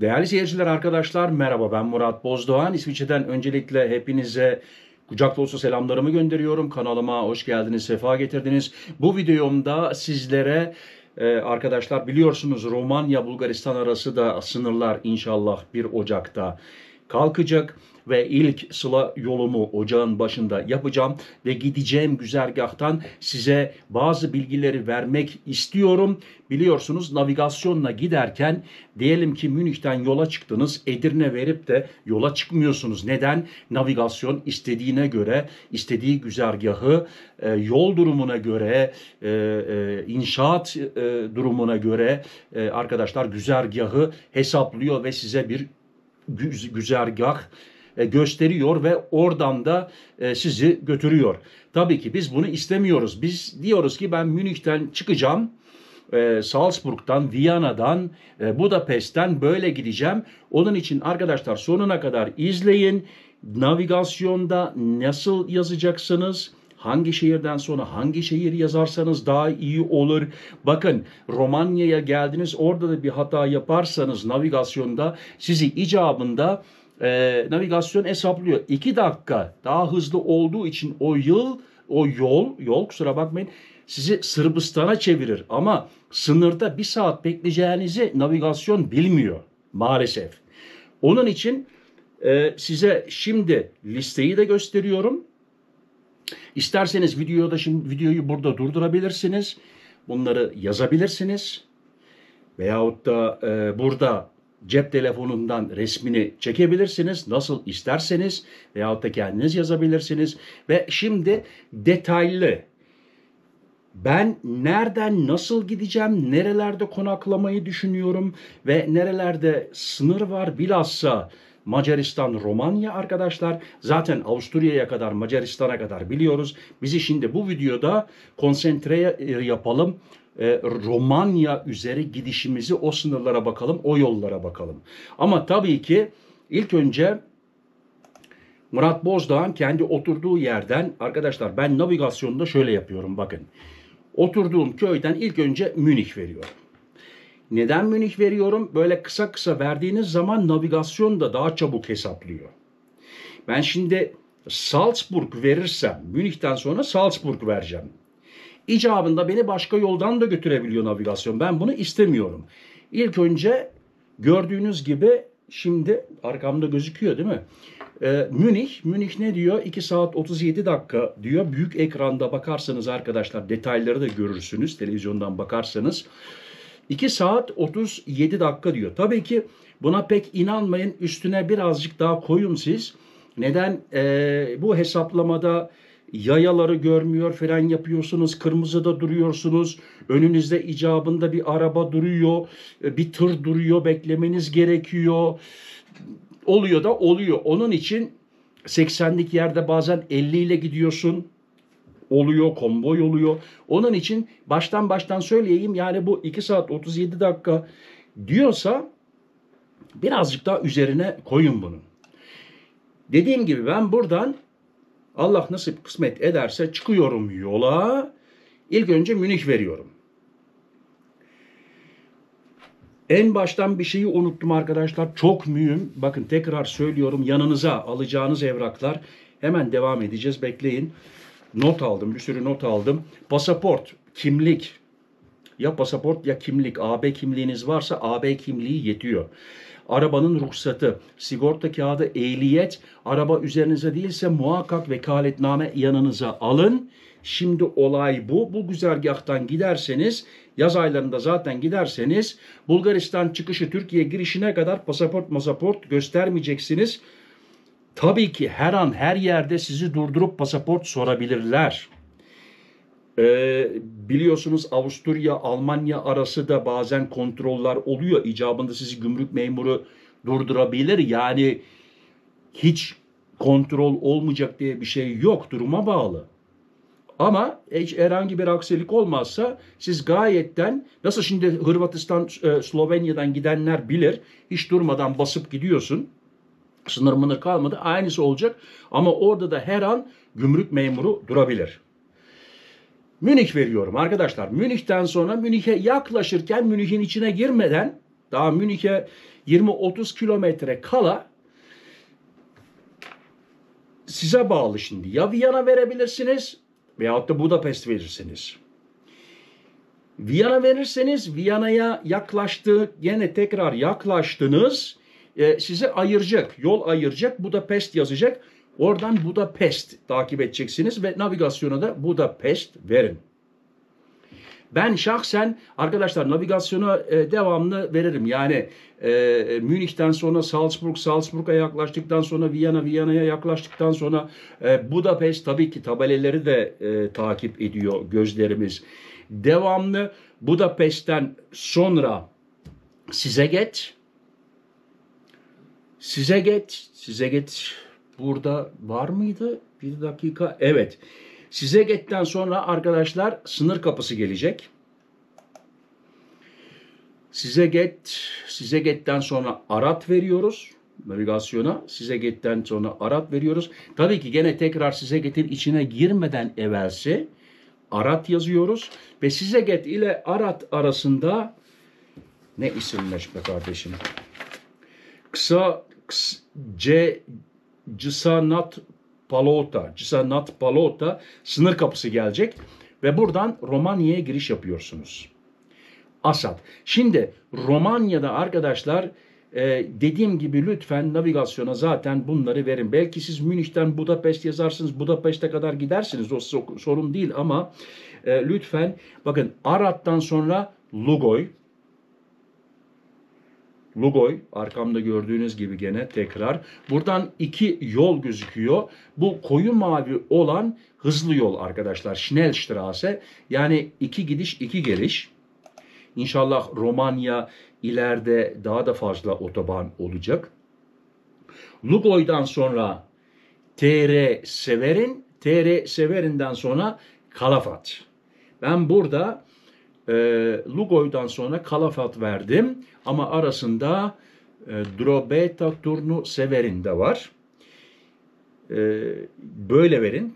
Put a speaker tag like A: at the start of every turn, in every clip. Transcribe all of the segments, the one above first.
A: Değerli seyirciler, arkadaşlar merhaba, ben Murat Bozdoğan. İsviçre'den öncelikle hepinize kucak dolusu selamlarımı gönderiyorum. Kanalıma hoş geldiniz, sefa getirdiniz. Bu videomda sizlere arkadaşlar biliyorsunuz Romanya-Bulgaristan arası da sınırlar inşallah 1 Ocak'ta kalkacak ve ilk sıla yolumu ocağın başında yapacağım ve gideceğim güzergahtan size bazı bilgileri vermek istiyorum. Biliyorsunuz navigasyonla giderken diyelim ki Münih'ten yola çıktınız, Edirne verip de yola çıkmıyorsunuz. Neden? Navigasyon istediğine göre, istediği güzergahı yol durumuna göre, inşaat durumuna göre arkadaşlar güzergahı hesaplıyor ve size bir güzergah gösteriyor ve oradan da sizi götürüyor. Tabii ki biz bunu istemiyoruz. Biz diyoruz ki ben Münih'ten çıkacağım, Salzburg'dan, Viyana'dan, Budapest'ten böyle gideceğim. Onun için arkadaşlar sonuna kadar izleyin. Navigasyonda nasıl yazacaksınız? Hangi şehirden sonra hangi şehir yazarsanız daha iyi olur. Bakın, Romanya'ya geldiniz, orada da bir hata yaparsanız navigasyonda sizi icabında navigasyon hesaplıyor. 2 dakika daha hızlı olduğu için o yol kusura bakmayın sizi Sırbistan'a çevirir. Ama sınırda 1 saat bekleyeceğinizi navigasyon bilmiyor maalesef. Onun için size şimdi listeyi de gösteriyorum. İsterseniz videoyu burada durdurabilirsiniz. Bunları yazabilirsiniz. Veyahut da burada cep telefonundan resmini çekebilirsiniz. Nasıl isterseniz veyahut da kendiniz yazabilirsiniz. Ve şimdi detaylı ben nereden nasıl gideceğim, nerelerde konaklamayı düşünüyorum ve nerelerde sınır var, bilhassa Macaristan, Romanya arkadaşlar. Zaten Avusturya'ya kadar, Macaristan'a kadar biliyoruz. Bizi şimdi bu videoda konsantre yapalım. Romanya üzeri gidişimizi, o sınırlara bakalım, o yollara bakalım. Ama tabii ki ilk önce Murat Bozdoğan kendi oturduğu yerden, arkadaşlar ben navigasyonda şöyle yapıyorum bakın. Oturduğum köyden ilk önce Münih veriyorum. Neden Münih veriyorum? Böyle kısa kısa verdiğiniz zaman navigasyon da daha çabuk hesaplıyor. Ben şimdi Salzburg verirsem, Münih'ten sonra Salzburg vereceğim. İcabında beni başka yoldan da götürebiliyor navigasyon. Ben bunu istemiyorum. İlk önce gördüğünüz gibi şimdi arkamda gözüküyor değil mi? Münih ne diyor? 2 saat 37 dakika diyor. Büyük ekranda bakarsanız arkadaşlar detayları da görürsünüz. Televizyondan bakarsanız. 2 saat 37 dakika diyor. Tabii ki buna pek inanmayın. Üstüne birazcık daha koyun siz. Neden? Bu hesaplamada yayaları görmüyor, fren yapıyorsunuz, kırmızıda duruyorsunuz, önünüzde icabında bir araba duruyor, bir tır duruyor, beklemeniz gerekiyor. Oluyor da oluyor. Onun için 80'lik yerde bazen 50 ile gidiyorsun. Oluyor, konvoy oluyor. Onun için baştan söyleyeyim, yani bu 2 saat 37 dakika diyorsa birazcık daha üzerine koyun bunun. Dediğim gibi ben buradan Allah nasip kısmet ederse çıkıyorum yola. İlk önce Münih veriyorum. En baştan bir şeyi unuttum arkadaşlar. Çok mühim. Bakın tekrar söylüyorum. Yanınıza alacağınız evraklar. Hemen devam edeceğiz. Bekleyin. Not aldım. Bir sürü not aldım. Pasaport, kimlik. Ya pasaport ya kimlik. AB kimliğiniz varsa AB kimliği yetiyor. Arabanın ruhsatı, sigorta kağıdı, ehliyet. Araba üzerinize değilse muhakkak vekaletname yanınıza alın. Şimdi olay bu. Bu güzergahtan giderseniz, yaz aylarında zaten giderseniz Bulgaristan çıkışı Türkiye girişine kadar pasaport göstermeyeceksiniz. Tabii ki her an her yerde sizi durdurup pasaport sorabilirler. Biliyorsunuz Avusturya, Almanya arası da bazen kontroller oluyor. İcabında sizi gümrük memuru durdurabilir. Yani hiç kontrol olmayacak diye bir şey yok. Duruma bağlı. Ama herhangi bir aksilik olmazsa siz gayetten, nasıl şimdi Hırvatistan, Slovenya'dan gidenler bilir. Hiç durmadan basıp gidiyorsun. Sınır mınır kalmadı. Aynısı olacak. Ama orada da her an gümrük memuru durabilir. Münih veriyorum arkadaşlar. Münih'ten sonra Münih'e yaklaşırken, Münih'in içine girmeden, daha Münih'e 20-30 kilometre kala size bağlı şimdi. Ya Viyana verebilirsiniz veyahut da Budapest verirsiniz. Viyana verirseniz Viyana'ya gene tekrar yaklaştınız. Size ayıracak, yol ayıracak, Budapest yazacak. Oradan Budapest takip edeceksiniz ve navigasyona da Budapest verin. Ben şahsen arkadaşlar navigasyona devamlı veririm. Yani Münih'ten sonra Salzburg'a yaklaştıktan sonra Viyana'ya yaklaştıktan sonra Budapest, tabii ki tabelaları da takip ediyor gözlerimiz. Devamlı Budapest'ten sonra Szeged burada var mıydı? Bir dakika. Evet. Szeged'den sonra arkadaşlar sınır kapısı gelecek. Szeged'den sonra Arad veriyoruz navigasyona. Szeged'den sonra Arad veriyoruz. Tabii ki gene tekrar Szeged'in içine girmeden evvelsi Arad yazıyoruz ve Szeged ile Arad arasında ne isimleş be kardeşim? Csanat Palota sınır kapısı gelecek ve buradan Romanya'ya giriş yapıyorsunuz. Asad. Şimdi Romanya'da arkadaşlar dediğim gibi lütfen navigasyona zaten bunları verin. Belki siz Münih'ten Budapest yazarsınız, Budapest'e kadar gidersiniz, o sorun değil ama lütfen bakın Arad'dan sonra Lugoy arkamda gördüğünüz gibi gene tekrar. Buradan 2 yol gözüküyor. Bu koyu mavi olan hızlı yol arkadaşlar. Schnellstraße. Yani 2 gidiş 2 geliş. İnşallah Romanya ileride daha da fazla otoban olacak. Lugoy'dan sonra TR Severin'den sonra Kalafat. Ben burada Lugoy'dan sonra Kalafat verdim ama arasında Drobeta Turnu Severin de var. Böyle verin.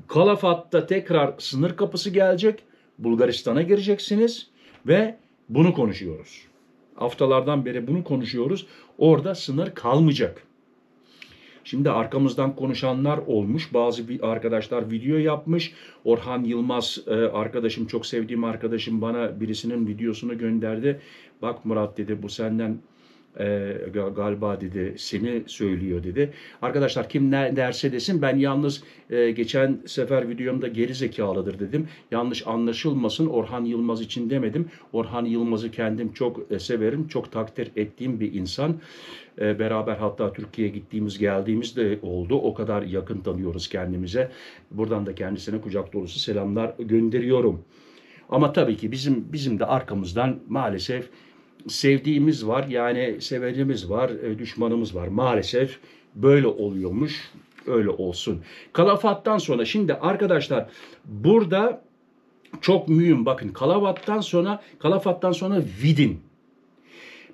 A: Kalafat'ta tekrar sınır kapısı gelecek. Bulgaristan'a gireceksiniz ve bunu konuşuyoruz. Haftalardan beri bunu konuşuyoruz. Orada sınır kalmayacak. Şimdi arkamızdan konuşanlar olmuş. Bazı arkadaşlar video yapmış. Orhan Yılmaz arkadaşım, çok sevdiğim arkadaşım bana birisinin videosunu gönderdi. Bak Murat dedi, bu senden galiba dedi seni söylüyor dedi. Arkadaşlar kim ne derse desin, ben yalnız geçen sefer videomda geri zekalıdır dedim. Yanlış anlaşılmasın, Orhan Yılmaz için demedim. Orhan Yılmaz'ı kendim çok severim. Çok takdir ettiğim bir insan. Beraber hatta Türkiye'ye geldiğimiz de oldu. O kadar yakın tanıyoruz kendimize. Buradan da kendisine kucak dolusu selamlar gönderiyorum. Ama tabii ki bizim de arkamızdan maalesef sevdiğimiz var, yani sevenimiz var, düşmanımız var. Maalesef böyle oluyormuş, öyle olsun. Kalafat'tan sonra şimdi arkadaşlar burada çok mühim, bakın Kalafat'tan sonra Vidin.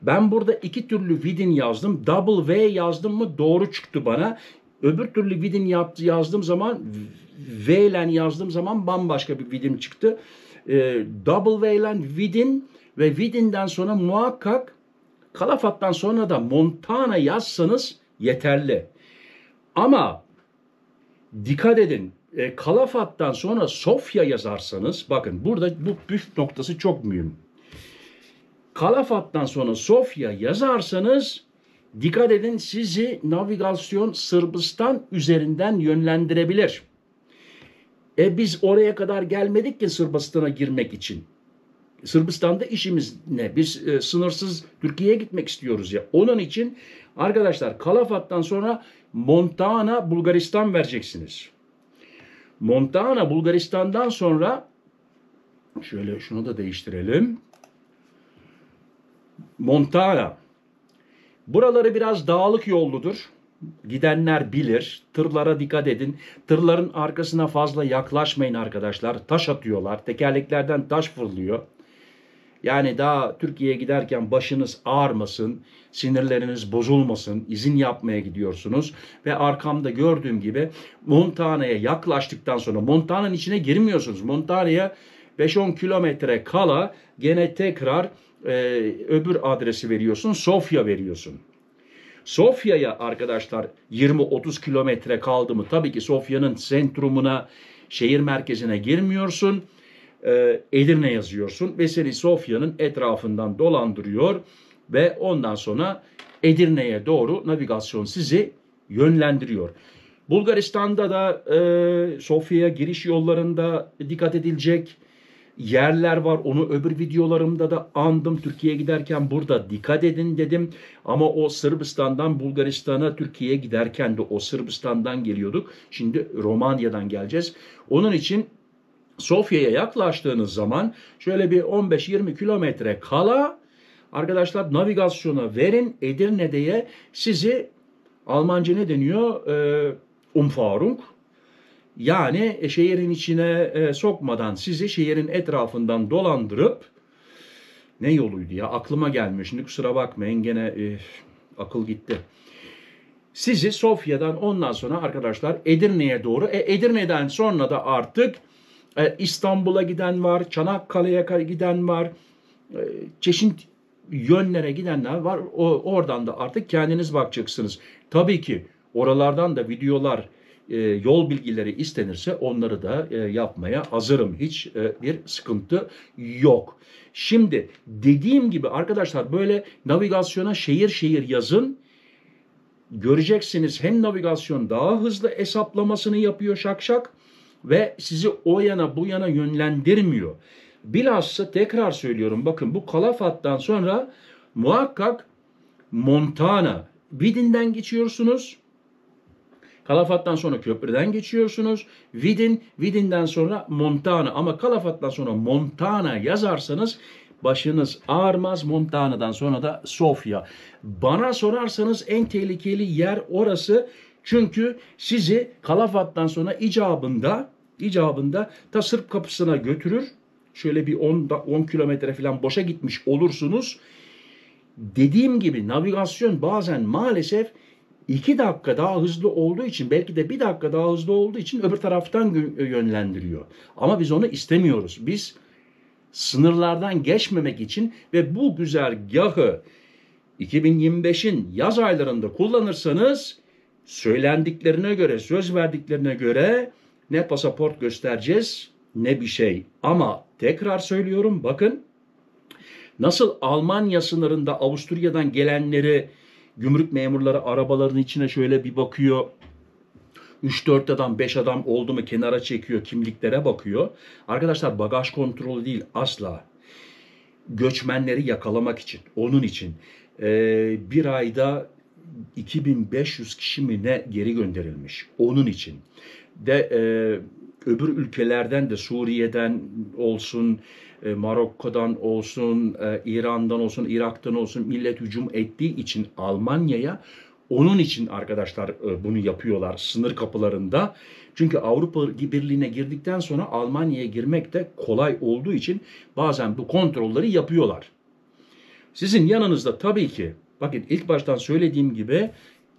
A: Ben burada 2 türlü Vidin yazdım. Double V yazdım mı doğru çıktı bana. Öbür türlü Vidin yazdığım zaman, V ile yazdığım zaman bambaşka bir Vidin çıktı. Double V ile Vidin ve Vidin'den sonra muhakkak Kalafat'tan sonra da Montana yazsanız yeterli. Ama dikkat edin, Kalafat'tan sonra Sofya yazarsanız, bakın burada bu püf noktası çok mühim. Kalafat'tan sonra Sofya yazarsanız dikkat edin, sizi navigasyon Sırbistan üzerinden yönlendirebilir. Biz oraya kadar gelmedik ki Sırbistan'a girmek için. Sırbistan'da işimiz ne? Biz sınırsız Türkiye'ye gitmek istiyoruz ya. Onun için arkadaşlar Kalafat'tan sonra Montana, Bulgaristan vereceksiniz. Montana, Bulgaristan'dan sonra şöyle şunu da değiştirelim. Montana. Buraları biraz dağlık yolludur. Gidenler bilir. Tırlara dikkat edin. Tırların arkasına fazla yaklaşmayın arkadaşlar. Taş atıyorlar. Tekerleklerden taş fırlıyor. Yani daha Türkiye'ye giderken başınız ağrımasın, sinirleriniz bozulmasın, izin yapmaya gidiyorsunuz. Ve arkamda gördüğüm gibi Montana'ya yaklaştıktan sonra, Montana'nın içine girmiyorsunuz. Montana'ya 5-10 kilometre kala gene tekrar öbür adresi veriyorsun. Sofya veriyorsun. Sofya'ya arkadaşlar 20-30 kilometre kaldı mı? Tabii ki Sofya'nın sentrumuna, şehir merkezine girmiyorsun. Edirne yazıyorsun ve seni Sofya'nın etrafından dolandırıyor ve ondan sonra Edirne'ye doğru navigasyon sizi yönlendiriyor. Bulgaristan'da da Sofya'ya giriş yollarında dikkat edilecek yerler var. Onu öbür videolarımda da andım. Türkiye'ye giderken burada dikkat edin dedim. Ama o Sırbistan'dan Bulgaristan'a Türkiye'ye giderken de o Sırbistan'dan geliyorduk. Şimdi Romanya'dan geleceğiz. Onun için Sofya'ya yaklaştığınız zaman şöyle bir 15-20 kilometre kala arkadaşlar navigasyona verin. Edirne'ye sizi Almanca ne deniyor? Umfahrung. Yani şehrin içine sokmadan sizi şehrin etrafından dolandırıp ne yoluydu ya aklıma gelmiyor. Şimdi kusura bakmayın gene akıl gitti. Sizi Sofya'dan ondan sonra arkadaşlar Edirne'ye doğru Edirne'den sonra da artık İstanbul'a giden var, Çanakkale'ye giden var, çeşitli yönlere gidenler var. Oradan da artık kendiniz bakacaksınız. Tabii ki oralardan da videolar, yol bilgileri istenirse onları da yapmaya hazırım. Hiç bir sıkıntı yok. Şimdi dediğim gibi arkadaşlar böyle navigasyona şehir şehir yazın. Göreceksiniz hem navigasyon daha hızlı hesaplamasını yapıyor şak şak ve sizi o yana bu yana yönlendirmiyor. Bilhassa tekrar söylüyorum bakın bu Kalafat'tan sonra muhakkak Montana, Vidin'den geçiyorsunuz. Kalafat'tan sonra köprüden geçiyorsunuz. Vidin'den sonra Montana ama Kalafat'tan sonra Montana yazarsanız başınız ağrımaz. Montana'dan sonra da Sofya. Bana sorarsanız en tehlikeli yer orası. Çünkü sizi Kalafat'tan sonra icabında ta Sırp kapısına götürür. Şöyle bir 10 kilometre falan boşa gitmiş olursunuz. Dediğim gibi navigasyon bazen maalesef 2 dakika daha hızlı olduğu için belki de 1 dakika daha hızlı olduğu için öbür taraftan yönlendiriyor. Ama biz onu istemiyoruz. Biz sınırlardan geçmemek için ve bu güzergahı 2025'in yaz aylarında kullanırsanız söylendiklerine göre, söz verdiklerine göre ne pasaport göstereceğiz ne bir şey. Ama tekrar söylüyorum bakın nasıl Almanya sınırında Avusturya'dan gelenleri gümrük memurları arabaların içine şöyle bir bakıyor. 3-4 adam 5 adam oldu mu kenara çekiyor kimliklere bakıyor. Arkadaşlar bagaj kontrolü değil asla. Göçmenleri yakalamak için onun için bir ayda 2500 kişi mi ne geri gönderilmiş onun için. De öbür ülkelerden de Suriye'den olsun, Marokko'dan olsun, İran'dan olsun, Irak'tan olsun millet hücum ettiği için Almanya'ya onun için arkadaşlar bunu yapıyorlar sınır kapılarında. Çünkü Avrupa Birliği'ne girdikten sonra Almanya'ya girmek de kolay olduğu için bazen bu kontrolleri yapıyorlar. Sizin yanınızda tabii ki bakın ilk baştan söylediğim gibi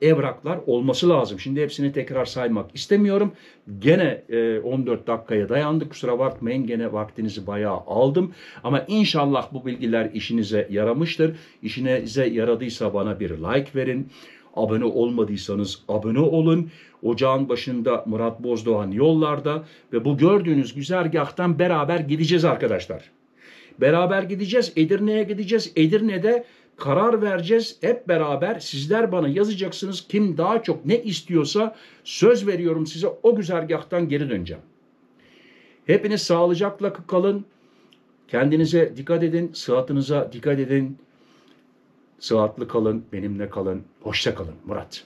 A: evraklar olması lazım. Şimdi hepsini tekrar saymak istemiyorum. Gene 14 dakikaya dayandık. Kusura bakmayın gene vaktinizi bayağı aldım. Ama inşallah bu bilgiler işinize yaramıştır. İşinize yaradıysa bana bir like verin. Abone olmadıysanız abone olun. Ocağın başında Murat Bozdoğan yollarda ve bu gördüğünüz güzergahtan beraber gideceğiz arkadaşlar. Beraber gideceğiz. Edirne'ye gideceğiz. Edirne'de karar vereceğiz. Hep beraber sizler bana yazacaksınız. Kim daha çok ne istiyorsa söz veriyorum size o güzergahtan geri döneceğim. Hepiniz sağlıcakla kalın. Kendinize dikkat edin. Sıhhatinize dikkat edin. Sıhhatli kalın. Benimle kalın. Hoşça kalın. Murat.